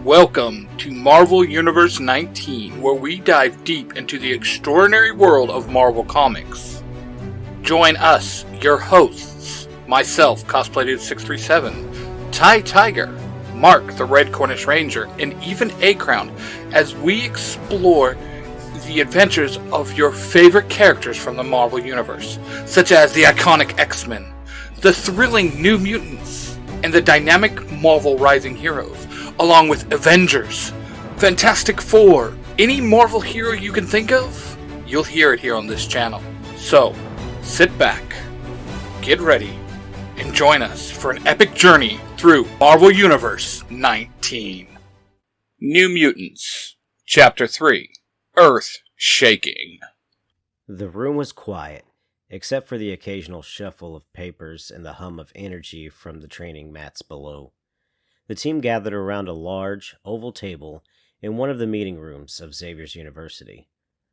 Welcome to Marvel Universe 19, where we dive deep into the extraordinary world of Marvel Comics. Join us, your hosts, myself, Cosplay Dude 637, Ty Tiger, Mark the Red Cornish Ranger, and even A-Crown, as we explore the adventures of your favorite characters from the Marvel Universe, such as the iconic X-Men, the thrilling New Mutants, and the dynamic Marvel Rising Heroes, along with Avengers, Fantastic Four, any Marvel hero you can think of, you'll hear it here on this channel. So, sit back, get ready, and join us for an epic journey through Marvel Universe 19. New Mutants, Chapter 3, Earth Shaking. The room was quiet, except for the occasional shuffle of papers and the hum of energy from the training mats below. The team gathered around a large, oval table in one of the meeting rooms of Xavier's University.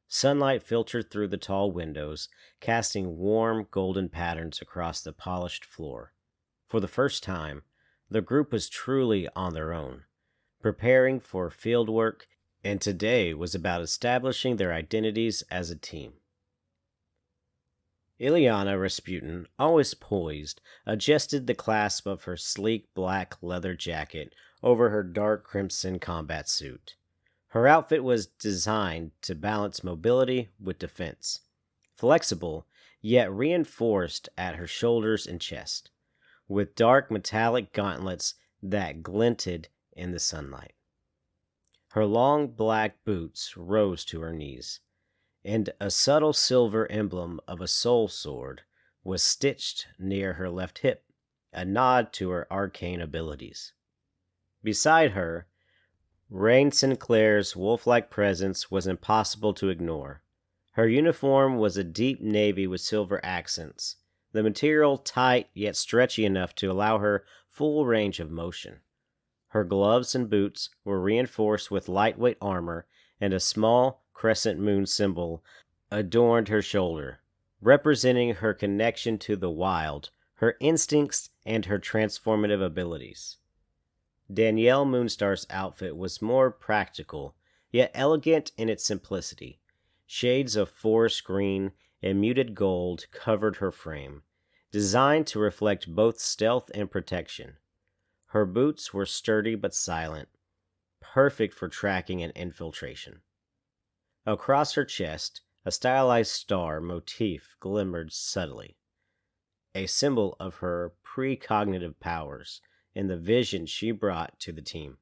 Sunlight filtered through the tall windows, casting warm, golden patterns across the polished floor. For the first time, the group was truly on their own, preparing for field work, and today was about establishing their identities as a team. Ileana Rasputin, always poised, adjusted the clasp of her sleek black leather jacket over her dark crimson combat suit. Her outfit was designed to balance mobility with defense, flexible, yet reinforced at her shoulders and chest, with dark metallic gauntlets that glinted in the sunlight. Her long black boots rose to her knees, and a subtle silver emblem of a soul sword was stitched near her left hip, a nod to her arcane abilities. Beside her, Rain Sinclair's wolf-like presence was impossible to ignore. Her uniform was a deep navy with silver accents, the material tight yet stretchy enough to allow her full range of motion. Her gloves and boots were reinforced with lightweight armor, and a small crescent moon symbol adorned her shoulder, representing her connection to the wild, her instincts, and her transformative abilities. Danielle Moonstar's outfit was more practical, yet elegant in its simplicity. Shades of forest green and muted gold covered her frame, designed to reflect both stealth and protection. Her boots were sturdy but silent, perfect for tracking and infiltration. Across her chest, a stylized star motif glimmered subtly, a symbol of her precognitive powers and the vision she brought to the team.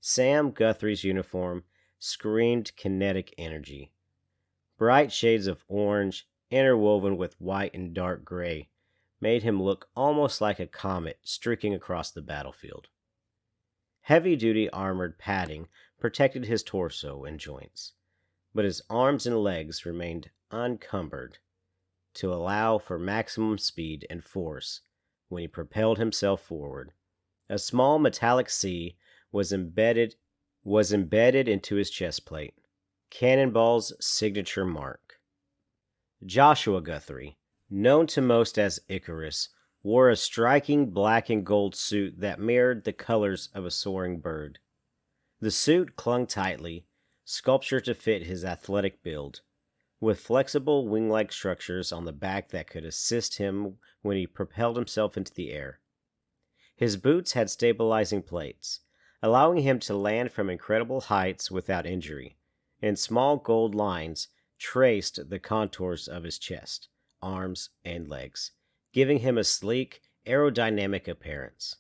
Sam Guthrie's uniform screamed kinetic energy. Bright shades of orange, interwoven with white and dark gray, made him look almost like a comet streaking across the battlefield. Heavy-duty armored padding protected his torso and joints, but his arms and legs remained unencumbered to allow for maximum speed and force when he propelled himself forward. A small metallic C was embedded into his chest plate, Cannonball's signature mark. Joshua Guthrie, known to most as Icarus, wore a striking black and gold suit that mirrored the colors of a soaring bird. The suit clung tightly, sculptured to fit his athletic build, with flexible wing-like structures on the back that could assist him when he propelled himself into the air. His boots had stabilizing plates, allowing him to land from incredible heights without injury, and small gold lines traced the contours of his chest, arms, and legs, giving him a sleek, aerodynamic appearance.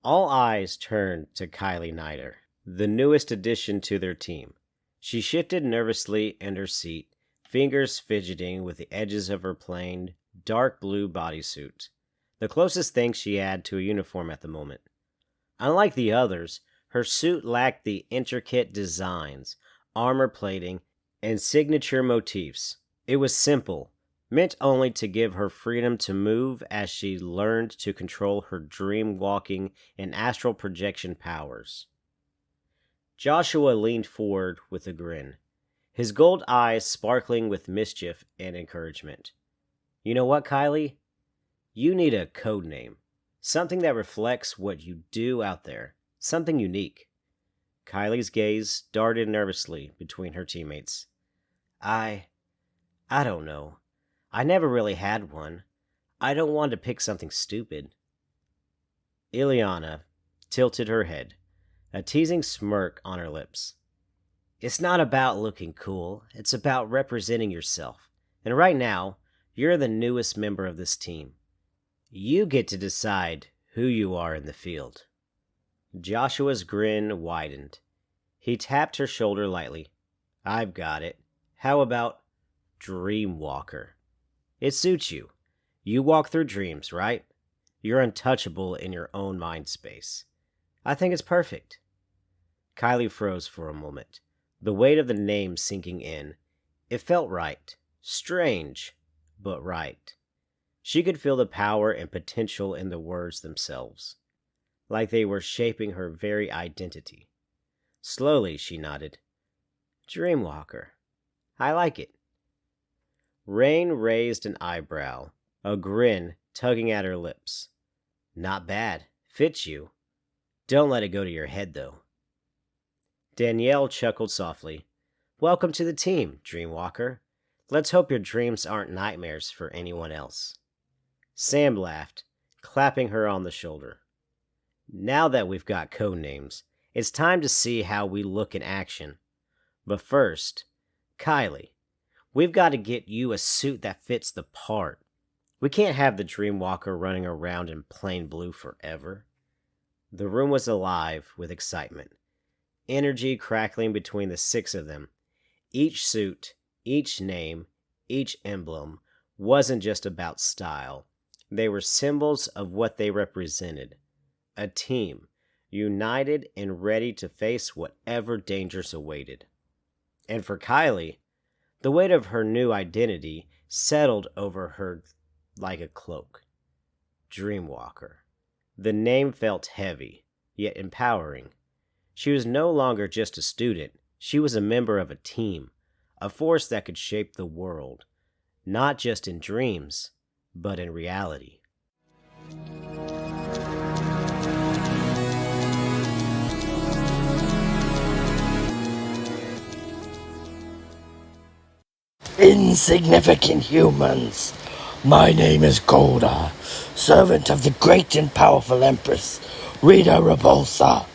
All eyes turned to Kylie Nider, the newest addition to their team. She shifted nervously in her seat, fingers fidgeting with the edges of her plain, dark blue bodysuit, the closest thing she had to a uniform at the moment. Unlike the others, her suit lacked the intricate designs, armor plating, and signature motifs. It was simple, meant only to give her freedom to move as she learned to control her dream-walking and astral projection powers. Joshua leaned forward with a grin, his gold eyes sparkling with mischief and encouragement. You know what, Kylie? You need a code name. Something that reflects what you do out there. something unique. Kylie's gaze darted nervously between her teammates. I don't know. I never really had one. I don't want to pick something stupid. Ileana tilted her head, a teasing smirk on her lips. It's not about looking cool, it's about representing yourself. And right now, you're the newest member of this team. You get to decide who you are in the field. Joshua's grin widened. He tapped her shoulder lightly. I've got it. How about Dreamwalker? It suits you. You walk through dreams, right? You're untouchable in your own mind space. I think it's perfect. Kylie froze for a moment, the weight of the name sinking in. It felt right. Strange, but right. She could feel the power and potential in the words themselves, like they were shaping her very identity. Slowly, she nodded. Dreamwalker. I like it. Rain raised an eyebrow, a grin tugging at her lips. Not bad. Fits you. Don't let it go to your head, though. Danielle chuckled softly. Welcome to the team, Dreamwalker. Let's hope your dreams aren't nightmares for anyone else. Sam laughed, clapping her on the shoulder. Now that we've got code names, it's time to see how we look in action. But first, Kylie, we've got to get you a suit that fits the part. We can't have the Dreamwalker running around in plain blue forever. The room was alive with excitement, energy crackling between the six of them. Each suit, each name, each emblem wasn't just about style. They were symbols of what they represented. A team, united and ready to face whatever dangers awaited. And for Kylie, the weight of her new identity settled over her like a cloak. Dreamwalker. The name felt heavy, yet empowering. She was no longer just a student. She was a member of a team, a force that could shape the world, not just in dreams, but in reality. Insignificant humans, my name is Golda, servant of the great and powerful Empress, Rita Repulsa.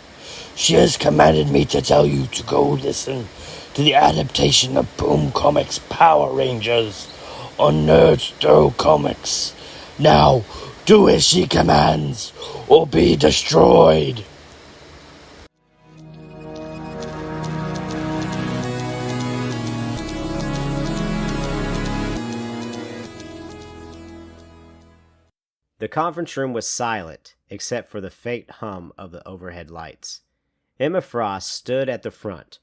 She has commanded me to tell you to go listen to the adaptation of Boom Comics' Power Rangers on Nerds Throw Comics. Now, do as she commands, or be destroyed. The conference room was silent, except for the faint hum of the overhead lights. Emma Frost stood at the front,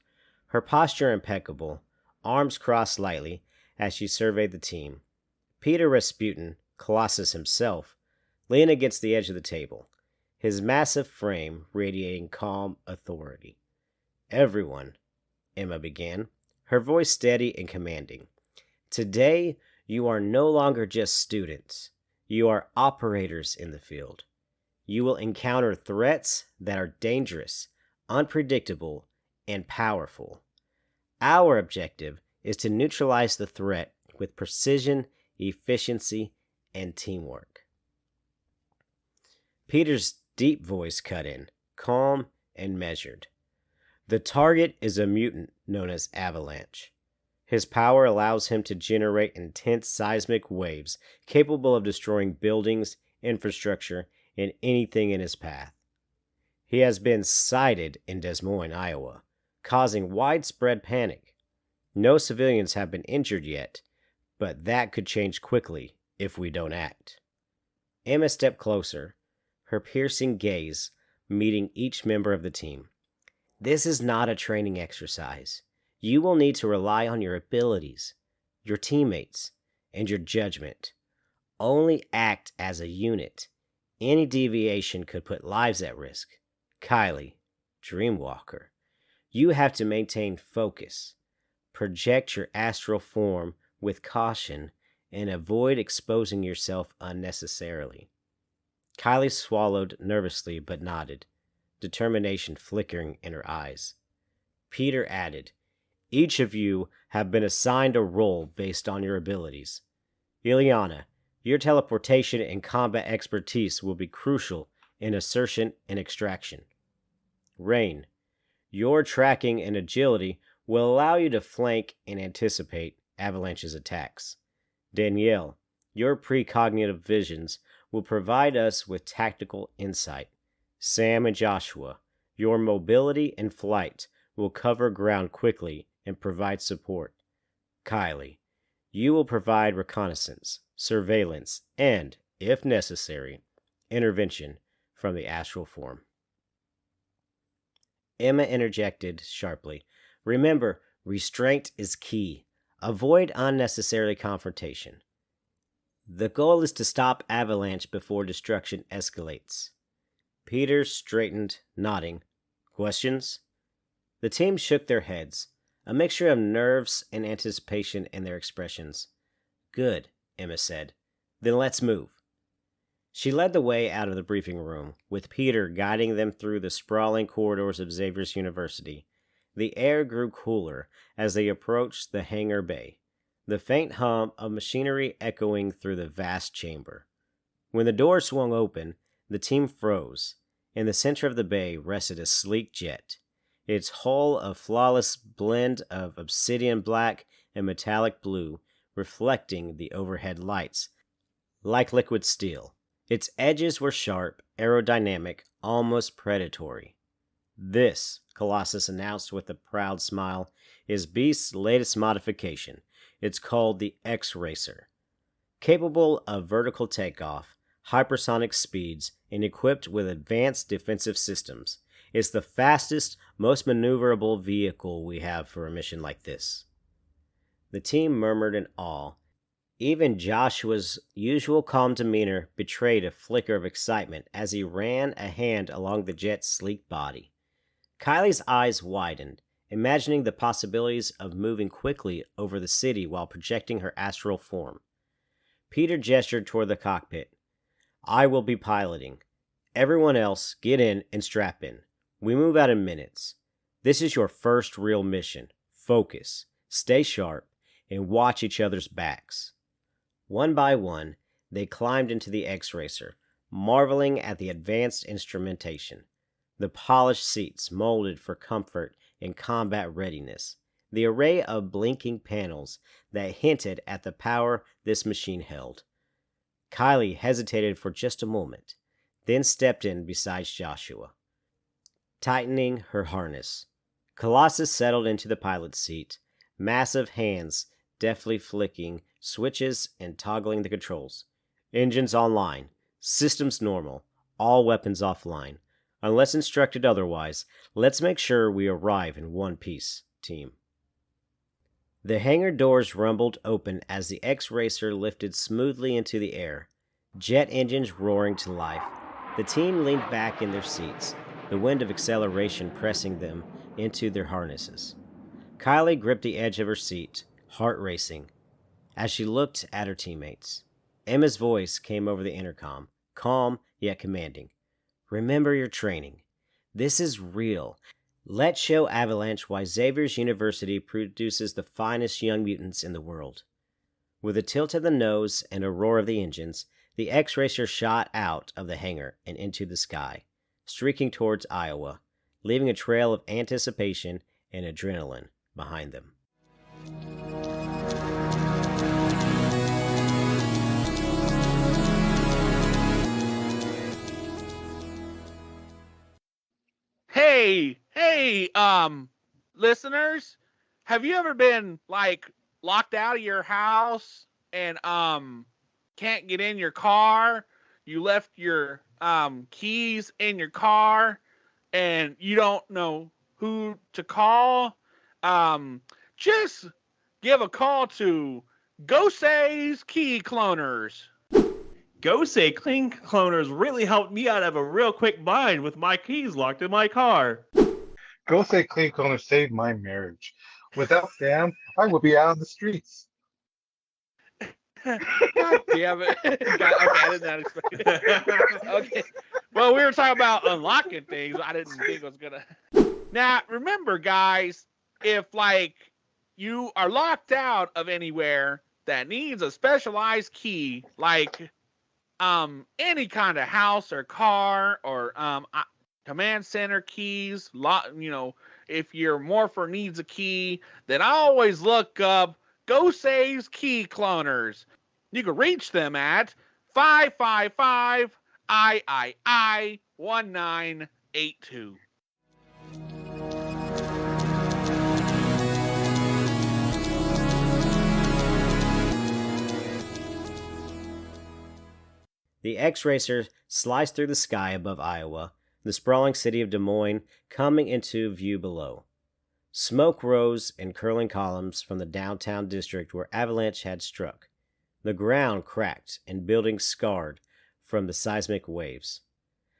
her posture impeccable, arms crossed lightly as she surveyed the team. Peter Rasputin, Colossus himself, leaned against the edge of the table, his massive frame radiating calm authority. Everyone, Emma began, her voice steady and commanding. Today, you are no longer just students. You are operators in the field. You will encounter threats that are dangerous, unpredictable, and powerful. Our objective is to neutralize the threat with precision, efficiency, and teamwork. Peter's deep voice cut in, calm and measured. The target is a mutant known as Avalanche. His power allows him to generate intense seismic waves capable of destroying buildings, infrastructure, and anything in his path. He has been sighted in Des Moines, Iowa, causing widespread panic. No civilians have been injured yet, but that could change quickly if we don't act. Emma stepped closer, her piercing gaze meeting each member of the team. This is not a training exercise. You will need to rely on your abilities, your teammates, and your judgment. Only act as a unit. Any deviation could put lives at risk. Kylie, Dreamwalker, you have to maintain focus, project your astral form with caution, and avoid exposing yourself unnecessarily. Kylie swallowed nervously but nodded. determination flickering in her eyes. Peter added, "Each of you have been assigned a role based on your abilities. Ileana, your teleportation and combat expertise will be crucial in assertion and extraction. Rain, your tracking and agility will allow you to flank and anticipate Avalanche's attacks. Danielle, your precognitive visions will provide us with tactical insight. Sam and Joshua, your mobility and flight will cover ground quickly and provide support. Kylie, you will provide reconnaissance, surveillance, and, if necessary, intervention from the astral form." Emma interjected sharply, "Remember, restraint is key. Avoid unnecessary confrontation. The goal is to stop Avalanche before destruction escalates." Peter straightened, nodding. "Questions?" The team shook their heads, a mixture of nerves and anticipation in their expressions. "Good," Emma said. "Then let's move." She led the way out of the briefing room, with Peter guiding them through the sprawling corridors of Xavier's University. The air grew cooler as they approached the hangar bay, the faint hum of machinery echoing through the vast chamber. When the door swung open, the team froze. In the center of the bay rested a sleek jet, its hull a flawless blend of obsidian black and metallic blue, reflecting the overhead lights like liquid steel. Its edges were sharp, aerodynamic, almost predatory. "This," Colossus announced with a proud smile, "is Beast's latest modification. It's called the X-Racer. Capable of vertical takeoff, hypersonic speeds, and equipped with advanced defensive systems. It's the fastest, most maneuverable vehicle we have for a mission like this." The team murmured in awe. Even Joshua's usual calm demeanor betrayed a flicker of excitement as he ran a hand along the jet's sleek body. Kylie's eyes widened, imagining the possibilities of moving quickly over the city while projecting her astral form. Peter gestured toward the cockpit. "I will be piloting. Everyone else, get in and strap in. We move out in minutes. This is your first real mission. Focus, stay sharp, and watch each other's backs." One by one, they climbed into the X-Racer, marveling at the advanced instrumentation. The polished seats molded for comfort and combat readiness. The array of blinking panels that hinted at the power this machine held. Kylie hesitated for just a moment, then stepped in beside Joshua, tightening her harness. Colossus settled into the pilot's seat, massive hands deftly flicking switches and toggling the controls. "Engines online. Systems normal. All weapons offline. Unless instructed otherwise, let's make sure we arrive in one piece, team." The hangar doors rumbled open as the X-Racer lifted smoothly into the air, jet engines roaring to life. The team leaned back in their seats, the wind of acceleration pressing them into their harnesses. Kylie gripped the edge of her seat, heart racing, as she looked at her teammates. Emma's voice came over the intercom, calm yet commanding. "Remember your training. This is real. Let's show Avalanche why Xavier's University produces the finest young mutants in the world." With a tilt of the nose and a roar of the engines, the X-Racer shot out of the hangar and into the sky, streaking towards Iowa, leaving a trail of anticipation and adrenaline behind them. Hey, listeners, have you ever been like locked out of your house and can't get in your car? You left your keys in your car and you don't know who to call? Just give a call to Gosei's Key Cloners. Gosei Clean Cloners really helped me out of a real quick bind with my keys locked in my car. Gosei Clean Cleaner saved my marriage. Without them, I would be out on the streets. God damn it. God, okay, I did not expect it. Okay. Well, we were talking about unlocking things. I didn't think it was going to. Now, remember, guys, if, like, you are locked out of anywhere that needs a specialized key, like any kind of house or car or command center keys, if your morpher needs a key, then I always look up GoSave's Key Cloners. You can reach them at 555 III 1982. The X-Racer sliced through the sky above Iowa, the sprawling city of Des Moines coming into view below. Smoke rose in curling columns from the downtown district where Avalanche had struck. The ground cracked and buildings scarred from the seismic waves.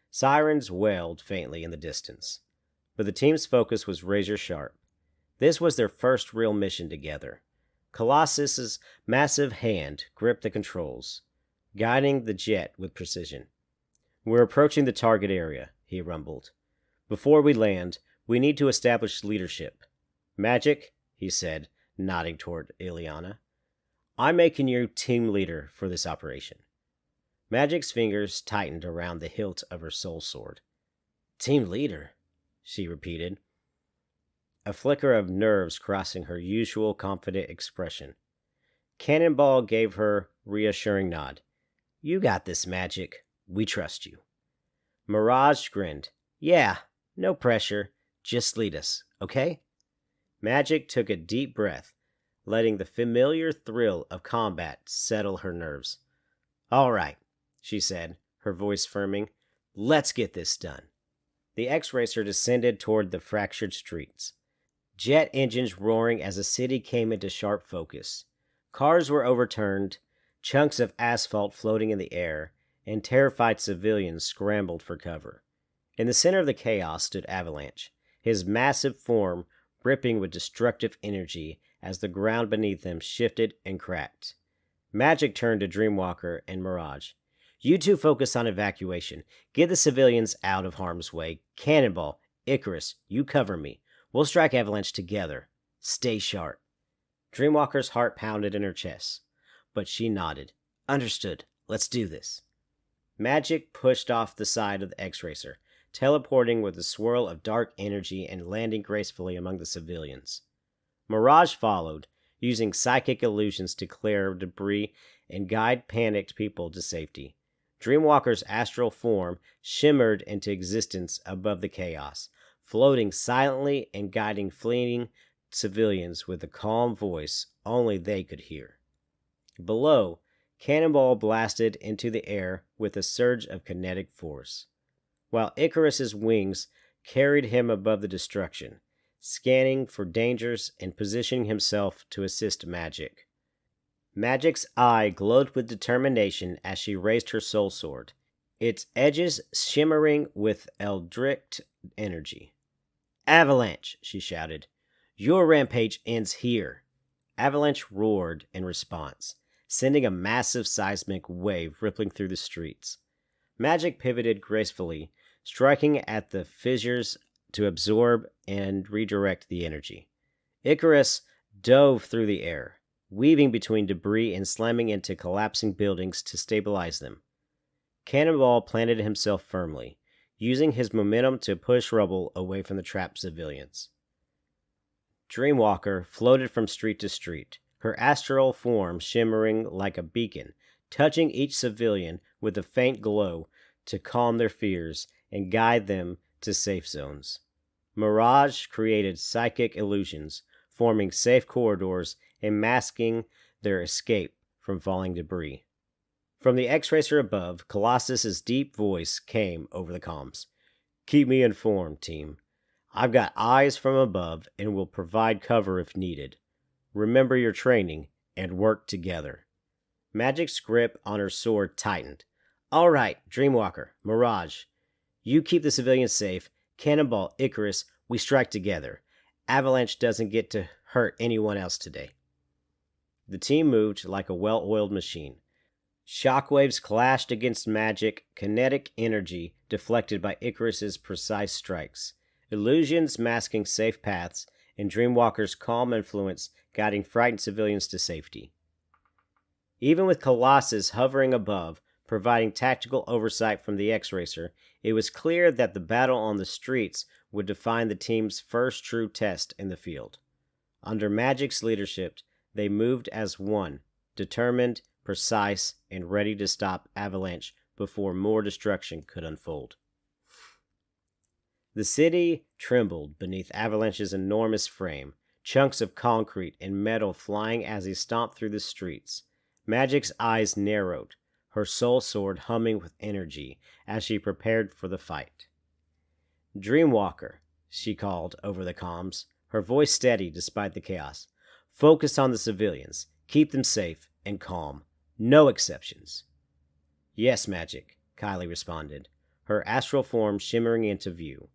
Sirens wailed faintly in the distance, but the team's focus was razor sharp. This was their first real mission together. Colossus's massive hand gripped the controls, guiding the jet with precision. "We're approaching the target area," he rumbled. "Before we land, we need to establish leadership. Magic," he said, nodding toward Ileana, "I'm making you team leader for this operation." Magic's fingers tightened around the hilt of her soul sword. "Team leader," she repeated, a flicker of nerves crossing her usual confident expression. Cannonball gave her reassuring nod. "You got this, Magic. We trust you." Mirage grinned. "Yeah, no pressure. Just lead us, okay?" Magic took a deep breath, letting the familiar thrill of combat settle her nerves. "All right," she said, her voice firming. "Let's get this done." The X-Racer descended toward the fractured streets, jet engines roaring as the city came into sharp focus. Cars were overturned, chunks of asphalt floating in the air, and terrified civilians scrambled for cover. In the center of the chaos stood Avalanche, his massive form ripping with destructive energy as the ground beneath him shifted and cracked. Magic turned to Dreamwalker and Mirage. "You two focus on evacuation. Get the civilians out of harm's way. Cannonball, Icarus, you cover me. We'll strike Avalanche together. Stay sharp." Dreamwalker's heart pounded in her chest, but she nodded. "Understood. Let's do this." Magic pushed off the side of the X-Racer, teleporting with a swirl of dark energy and landing gracefully among the civilians. Mirage followed, using psychic illusions to clear debris and guide panicked people to safety. Dreamwalker's astral form shimmered into existence above the chaos, floating silently and guiding fleeing civilians with a calm voice only they could hear. Below, Cannonball blasted into the air with a surge of kinetic force, while Icarus's wings carried him above the destruction, scanning for dangers and positioning himself to assist Magic. Magic's eye glowed with determination as she raised her soul sword, its edges shimmering with eldritch energy. "Avalanche!" she shouted. "Your rampage ends here." Avalanche roared in response, sending a massive seismic wave rippling through the streets. Magic pivoted gracefully, striking at the fissures to absorb and redirect the energy. Icarus dove through the air, weaving between debris and slamming into collapsing buildings to stabilize them. Cannonball planted himself firmly, using his momentum to push rubble away from the trapped civilians. Dreamwalker floated from street to street, her astral form shimmering like a beacon, touching each civilian with a faint glow to calm their fears and guide them to safe zones. Mirage created psychic illusions, forming safe corridors and masking their escape from falling debris. From the X-Racer above, Colossus's deep voice came over the comms. "Keep me informed, team. I've got eyes from above and will provide cover if needed. Remember your training and work together." Magic's grip on her sword tightened. "All right, Dreamwalker, Mirage. You keep the civilians safe. Cannonball, Icarus, we strike together. Avalanche doesn't get to hurt anyone else today." The team moved like a well-oiled machine. Shockwaves clashed against magic, kinetic energy deflected by Icarus's precise strikes, illusions masking safe paths, and Dreamwalker's calm influence guiding frightened civilians to safety. Even with Colossus hovering above, providing tactical oversight from the X-Racer, it was clear that the battle on the streets would define the team's first true test in the field. Under Magic's leadership, they moved as one, determined, precise, and ready to stop Avalanche before more destruction could unfold. The city trembled beneath Avalanche's enormous frame, chunks of concrete and metal flying as he stomped through the streets. Magic's eyes narrowed, her soul sword humming with energy as she prepared for the fight. "Dreamwalker," she called over the comms, her voice steady despite the chaos. "Focus on the civilians. Keep them safe and calm. No exceptions." "Yes, Magic," Kylie responded, her astral form shimmering into view.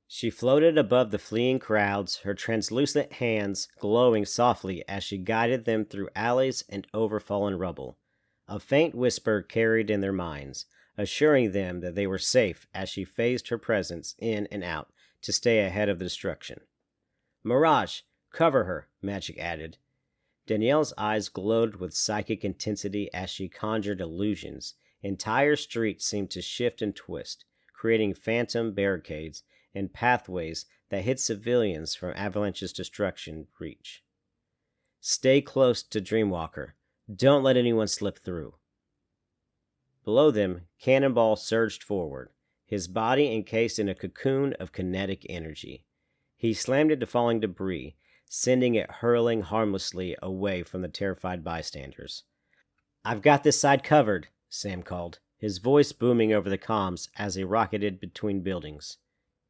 She floated above the fleeing crowds, her translucent hands glowing softly as she guided them through alleys and over fallen rubble. A faint whisper carried in their minds, assuring them that they were safe as she phased her presence in and out to stay ahead of the destruction. "Mirage, cover her," Magic added. Danielle's eyes glowed with psychic intensity as she conjured illusions. Entire streets seemed to shift and twist, creating phantom barricades and pathways that hid civilians from Avalanche's destruction reach. "Stay close to Dreamwalker. Don't let anyone slip through." Below them, Cannonball surged forward, his body encased in a cocoon of kinetic energy. He slammed into falling debris, sending it hurling harmlessly away from the terrified bystanders. "I've got this side covered," Sam called, his voice booming over the comms as he rocketed between buildings.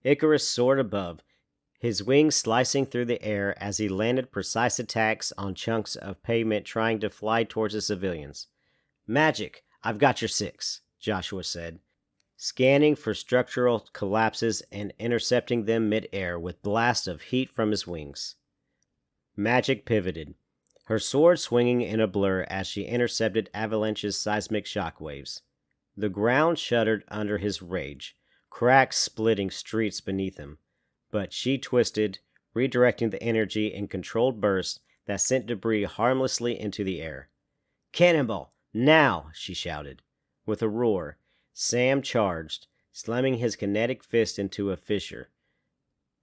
Icarus soared above, his wings slicing through the air as he landed precise attacks on chunks of pavement trying to fly towards the civilians. "Magic, I've got your 6, Joshua said, scanning for structural collapses and intercepting them mid-air with blasts of heat from his wings. Magic pivoted, her sword swinging in a blur as she intercepted Avalanche's seismic shockwaves. The ground shuddered under his rage, cracks splitting streets beneath him, but she twisted, redirecting the energy in controlled bursts that sent debris harmlessly into the air. "Cannonball, now!" she shouted. With a roar, Sam charged, slamming his kinetic fist into a fissure,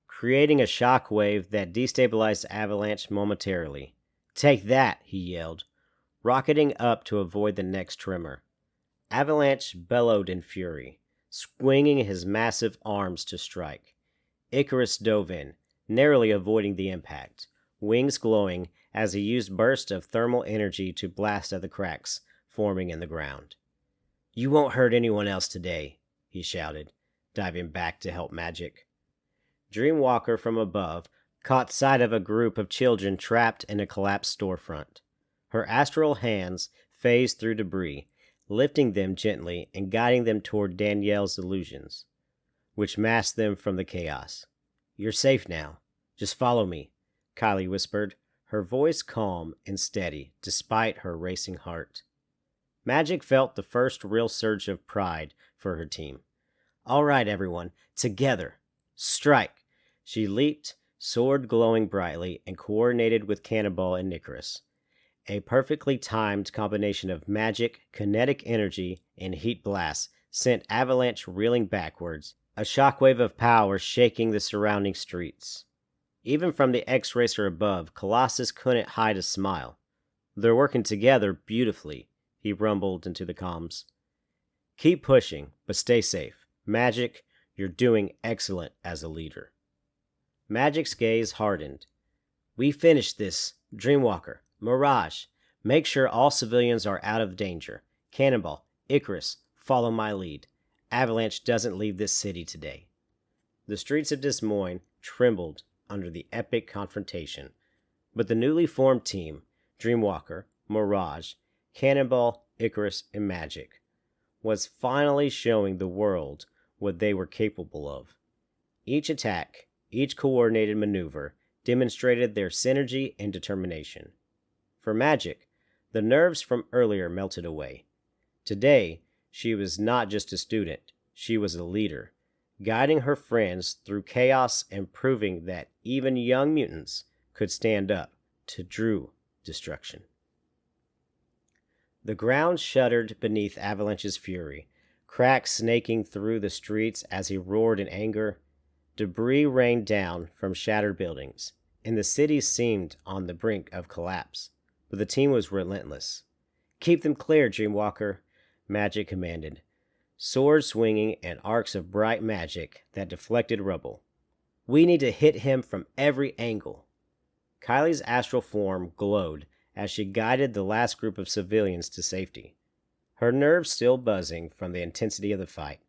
creating a shockwave that destabilized Avalanche momentarily. "Take that!" he yelled, rocketing up to avoid the next tremor. Avalanche bellowed in fury, swinging his massive arms to strike. Icarus dove in, narrowly avoiding the impact, wings glowing as he used bursts of thermal energy to blast at the cracks forming in the ground. "You won't hurt anyone else today," he shouted, diving back to help Magic. Dreamwalker from above caught sight of a group of children trapped in a collapsed storefront. Her astral hands phased through debris, lifting them gently and guiding them toward Danielle's illusions, which masked them from the chaos. "You're safe now. Just follow me," Kylie whispered, her voice calm and steady despite her racing heart. Magic felt the first real surge of pride for her team. "All right, everyone, together. Strike!" She leaped, sword glowing brightly, and coordinated with Cannonball and Icarus. A perfectly timed combination of magic, kinetic energy, and heat blasts sent Avalanche reeling backwards, a shockwave of power shaking the surrounding streets. Even from the X-Racer above, Colossus couldn't hide a smile. "They're working together beautifully," he rumbled into the comms. "Keep pushing, but stay safe. Magic, you're doing excellent as a leader." Magic's gaze hardened. "We finished this. Dreamwalker, Mirage, make sure all civilians are out of danger. Cannonball, Icarus, follow my lead. Avalanche doesn't leave this city today." The streets of Des Moines trembled under the epic confrontation, but the newly formed team, Dreamwalker, Mirage, Cannonball, Icarus, and Magic, was finally showing the world what they were capable of. Each attack, each coordinated maneuver, demonstrated their synergy and determination. For Magic, the nerves from earlier melted away. Today, she was not just a student, she was a leader, guiding her friends through chaos and proving that even young mutants could stand up to true destruction. The ground shuddered beneath Avalanche's fury, cracks snaking through the streets as he roared in anger. Debris rained down from shattered buildings, and the city seemed on the brink of collapse. But the team was relentless. "Keep them clear, Dreamwalker," Magic commanded, swords swinging and arcs of bright magic that deflected rubble. "We need to hit him from every angle." Kylie's astral form glowed as she guided the last group of civilians to safety, her nerves still buzzing from the intensity of the fight.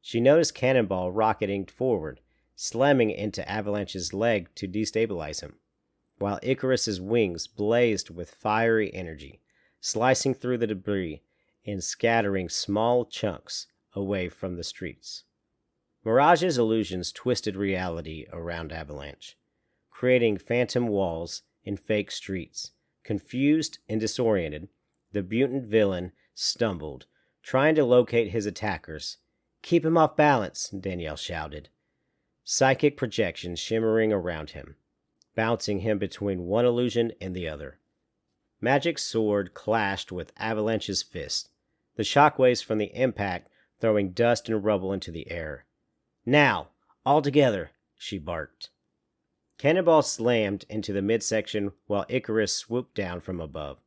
She noticed Cannonball rocketing forward, slamming into Avalanche's leg to destabilize him, while Icarus's wings blazed with fiery energy, slicing through the debris and scattering small chunks away from the streets. Mirage's illusions twisted reality around Avalanche, creating phantom walls and fake streets. Confused and disoriented, the mutant villain stumbled, trying to locate his attackers. "Keep him off balance," Danielle shouted, psychic projections shimmering around him, bouncing him between one illusion and the other. Magic's sword clashed with Avalanche's fist, the shockwaves from the impact throwing dust and rubble into the air. "Now, all together," she barked. Cannonball slammed into the midsection while Icarus swooped down from above,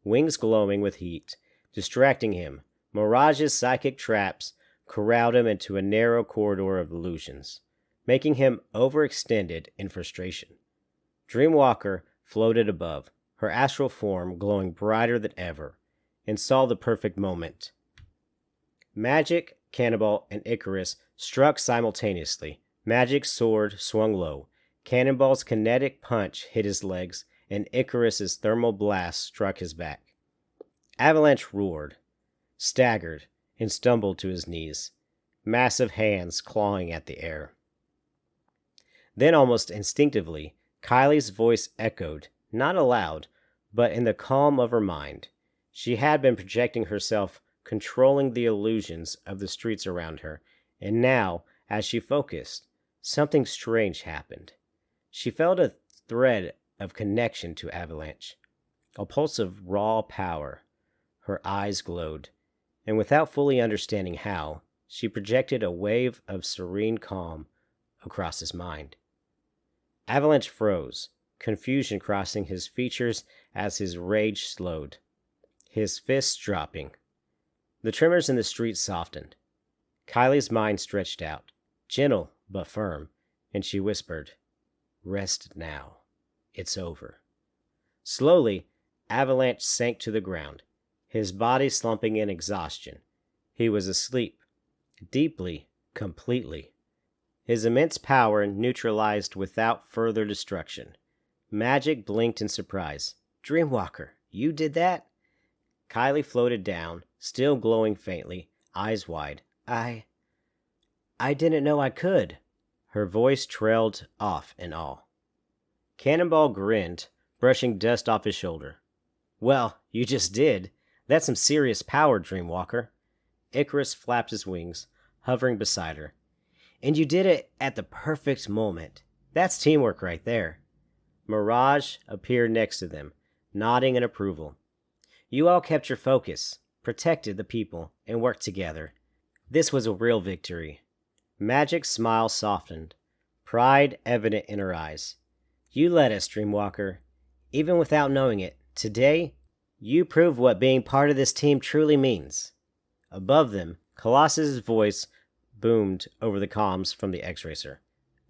wings glowing with heat, distracting him. Mirage's psychic traps corralled him into a narrow corridor of illusions, making him overextended in frustration. Dreamwalker floated above, her astral form glowing brighter than ever, and saw the perfect moment. Magic, Cannonball, and Icarus struck simultaneously. Magic's sword swung low. Cannonball's kinetic punch hit his legs, and Icarus's thermal blast struck his back. Avalanche roared, staggered, and stumbled to his knees, massive hands clawing at the air. Then, almost instinctively, Kylie's voice echoed, not aloud, but in the calm of her mind. She had been projecting herself, controlling the illusions of the streets around her, and now, as she focused, something strange happened. She felt a thread of connection to Avalanche, a pulse of raw power. Her eyes glowed, and without fully understanding how, she projected a wave of serene calm across his mind. Avalanche froze, confusion crossing his features as his rage slowed, his fists dropping. The tremors in the street softened. Kylie's mind stretched out, gentle but firm, and she whispered, "Rest now. It's over." Slowly, Avalanche sank to the ground, his body slumping in exhaustion. He was asleep, deeply, completely. His immense power neutralized without further destruction. Magic blinked in surprise. "Dreamwalker, you did that?" Kylie floated down, still glowing faintly, eyes wide. I didn't know I could." Her voice trailed off in awe. Cannonball grinned, brushing dust off his shoulder. "Well, you just did. That's some serious power, Dreamwalker." Icarus flapped his wings, hovering beside her. "And you did it at the perfect moment. That's teamwork right there." Mirage appeared next to them, nodding in approval. "You all kept your focus, protected the people, and worked together. This was a real victory." Magic's smile softened, pride evident in her eyes. "You led us, Dreamwalker. Even without knowing it, today, you proved what being part of this team truly means." Above them, Colossus's voice boomed over the comms from the X-Racer.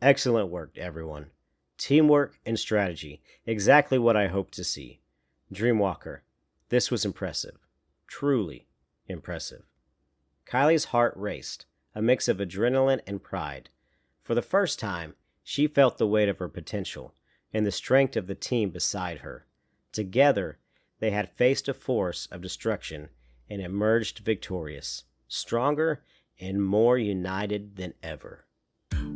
"Excellent work, everyone. Teamwork and strategy, exactly what I hoped to see. Dreamwalker, this was impressive. Truly impressive." Kylie's heart raced, a mix of adrenaline and pride. For the first time, she felt the weight of her potential and the strength of the team beside her. Together, they had faced a force of destruction and emerged victorious, stronger and more united than ever.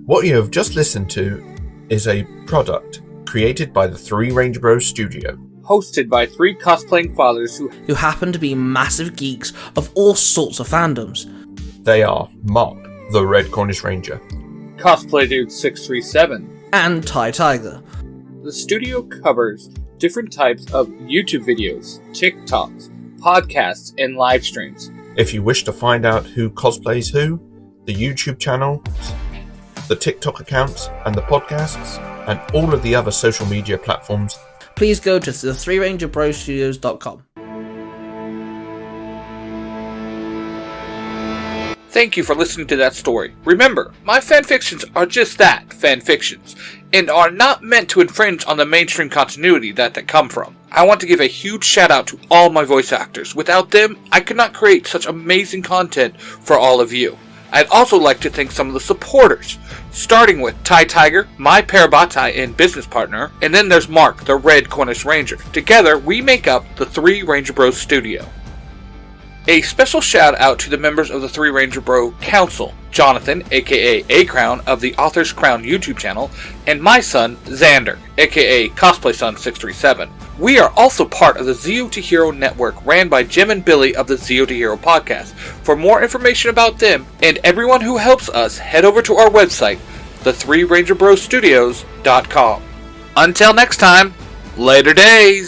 What you have just listened to is a product created by the Three Range Bros Studio, hosted by three cosplaying fathers who happen to be massive geeks of all sorts of fandoms. They are Mark, the Red Cornish Ranger, Cosplay Dude 637, And Ty Tiger. The studio covers different types of YouTube videos, TikToks, podcasts, and live streams. If you wish to find out who cosplays who, the YouTube channel, the TikTok accounts, and the podcasts, and all of the other social media platforms, please go to the3rangerbrostudios.com. Thank you for listening to that story. Remember, my fanfictions are just that, fanfictions, and are not meant to infringe on the mainstream continuity that they come from. I want to give a huge shout out to all my voice actors. Without them, I could not create such amazing content for all of you. I'd also like to thank some of the supporters, starting with Ty Tiger, my Parabatai and business partner, and then there's Mark, the Red Cornish Ranger. Together, we make up the 3 Ranger Bros Studio. A special shout out to the members of the 3 Ranger Bro Council, Jonathan, aka A-Crown of the Author's Crown YouTube channel, and my son, Xander, aka Cosplay Son 637. We are also part of the Zeo to Hero network ran by Jim and Billy of the Zeo to Hero podcast. For more information about them and everyone who helps us, head over to our website, the3rangerbrostudios.com. Until next time, later days!